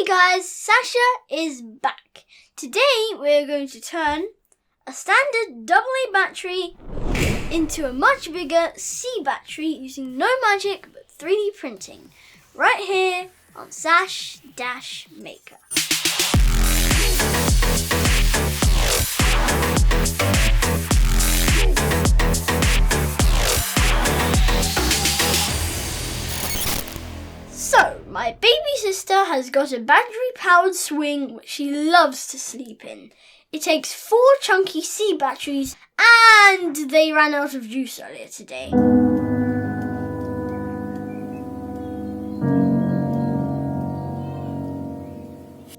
guys, Sasha is back. Today we're going to turn a standard AA battery into a much bigger C battery using no magic but 3D printing. Right here on Sash-Maker. So, my baby sister has got a battery-powered swing which she loves to sleep in. It takes 4 chunky C batteries and they ran out of juice earlier today.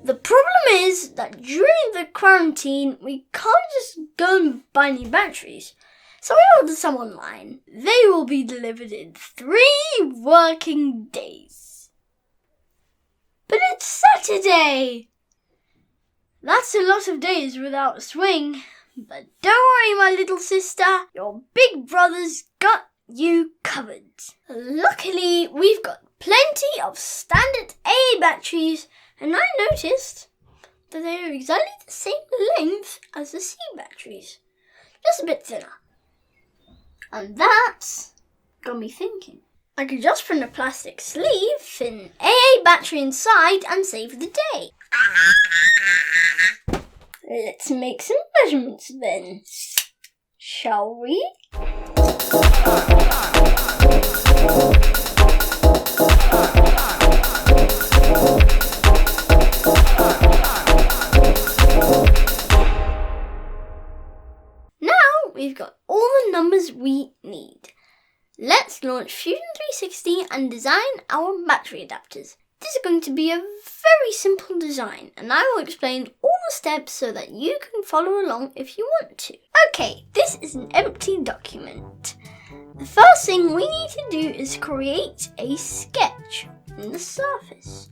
The problem is that during the quarantine we can't just go and buy new batteries. So I ordered some online. They will be delivered in 3 working days. But it's Saturday! That's a lot of days without a swing. But don't worry, my little sister. Your big brother's got you covered. Luckily, we've got plenty of standard A batteries, and I noticed that they are exactly the same length as the C batteries. Just a bit thinner. And that's got me thinking. I could just print a plastic sleeve, fit an AA battery inside and save the day. Let's make some measurements then, shall we? Now we've got all the numbers we need. Let's launch Fusion 360 and design our battery adapters. This is going to be a very simple design, and I will explain all the steps so that you can follow along if you want to. Okay, this is an empty document. The first thing we need to do is create a sketch in the surface.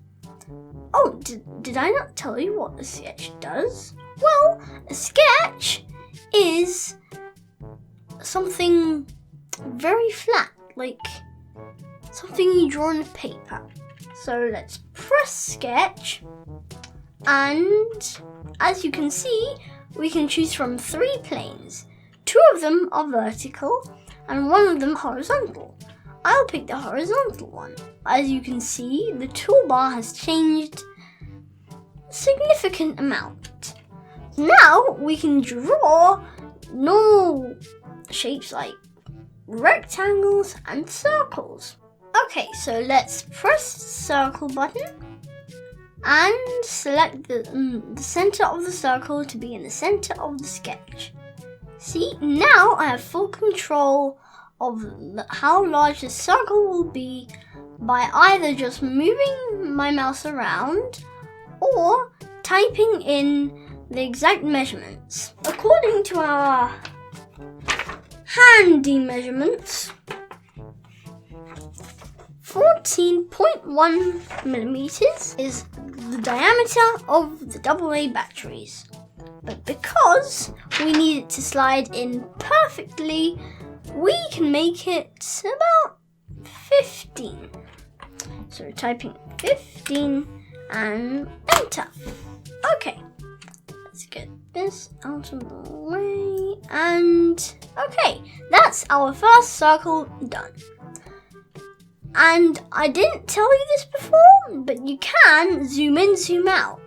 Oh, did I not tell you what a sketch does? Well, a sketch is something very flat, like something you draw on paper. So let's press sketch, and as you can see, we can choose from 3 planes. 2 of them are vertical and 1 of them horizontal. I'll pick the horizontal one. As you can see, the toolbar has changed a significant amount. Now we can draw normal shapes like rectangles and circles. Okay, so let's press the circle button and select the center of the circle to be in the center of the sketch. See, now I have full control of how large the circle will be by either just moving my mouse around or typing in the exact measurements. According to our handy measurements, 14.1 millimeters is the diameter of the AA batteries. But because we need it to slide in perfectly, we can make it about 15. So typing 15 and enter. Okay, let's get this out of the way. And okay, that's our first circle done. And I didn't tell you this before, but you can zoom in, zoom out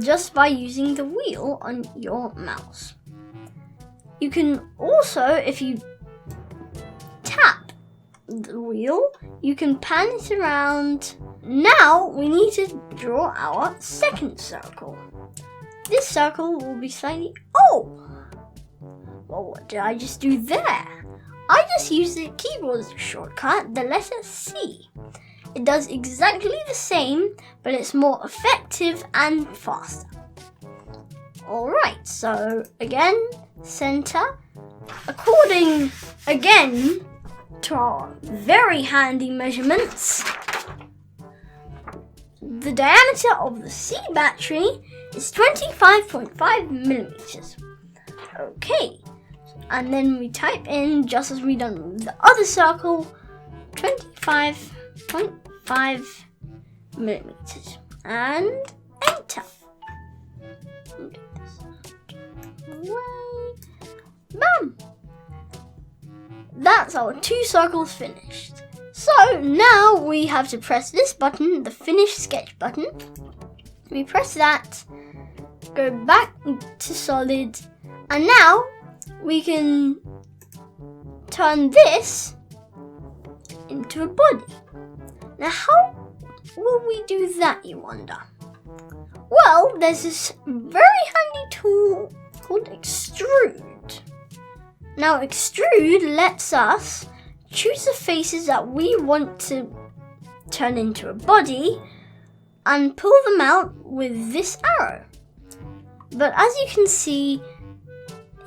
just by using the wheel on your mouse. You can also, if you tap the wheel, you can pan it around. Now we need to draw our second circle. This circle will be slightly... Oh! Well, what did I just do there? I just used the keyboard shortcut, the letter C. It does exactly the same, but it's more effective and faster. Alright, so again, center. According, again, to our very handy measurements, the diameter of the C battery is 25.5 millimeters. Okay. And then we type in, just as we done with the other circle, 25.5 millimeters. And enter. Bam! That's our 2 circles finished. So now we have to press this button, the finish sketch button. We press that, go back to solid, and now we can turn this into a body. Now how will we do that, you wonder? Well, there's this very handy tool called Extrude. Now Extrude lets us choose the faces that we want to turn into a body and pull them out with this arrow. But as you can see,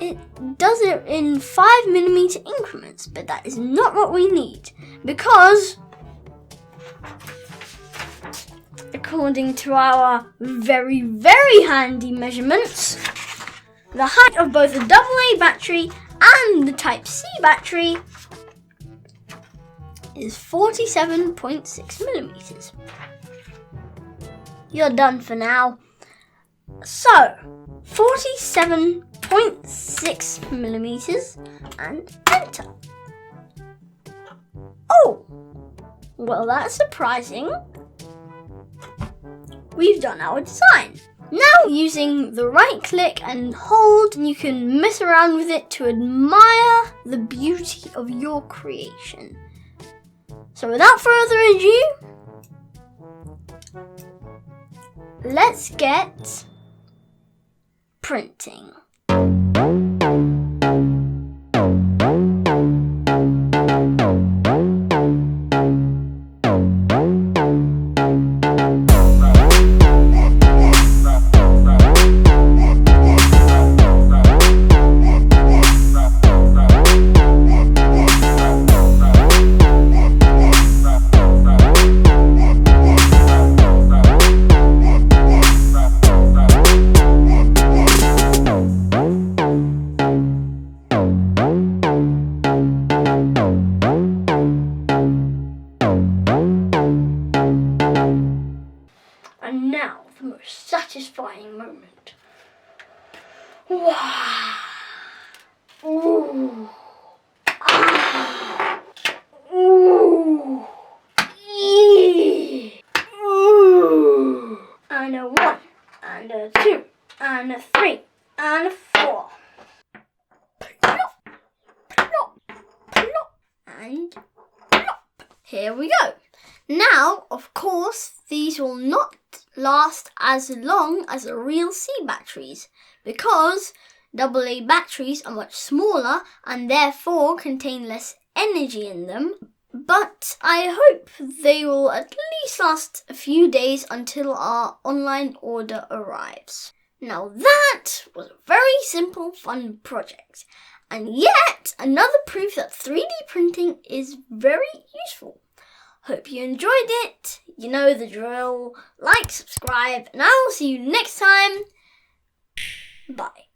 it does it in 5mm increments, but that is not what we need, because according to our very, very handy measurements, the height of both the AA battery and the Type C battery is 47.6mm. You're done for now. So, 47.6mm and enter. Oh, well, that's surprising. We've done our design. Now, using the right click and hold, you can mess around with it to admire the beauty of your creation. So without further ado, let's get printing. And now, the most satisfying moment. Wow! Ooh! Ah! Ooh! Eee! Ooh! And a 1, and a 2, and a 3, and a 4. Plop! Plop! Plop! And plop! Here we go. Now, of course, these will not last as long as the real C batteries, because AA batteries are much smaller and therefore contain less energy in them. But I hope they will at least last a few days until our online order arrives. Now that was a very simple, fun project, and yet another proof that 3D printing is very useful. Hope you enjoyed it. You know the drill. Like, subscribe, and I will see you next time. Bye.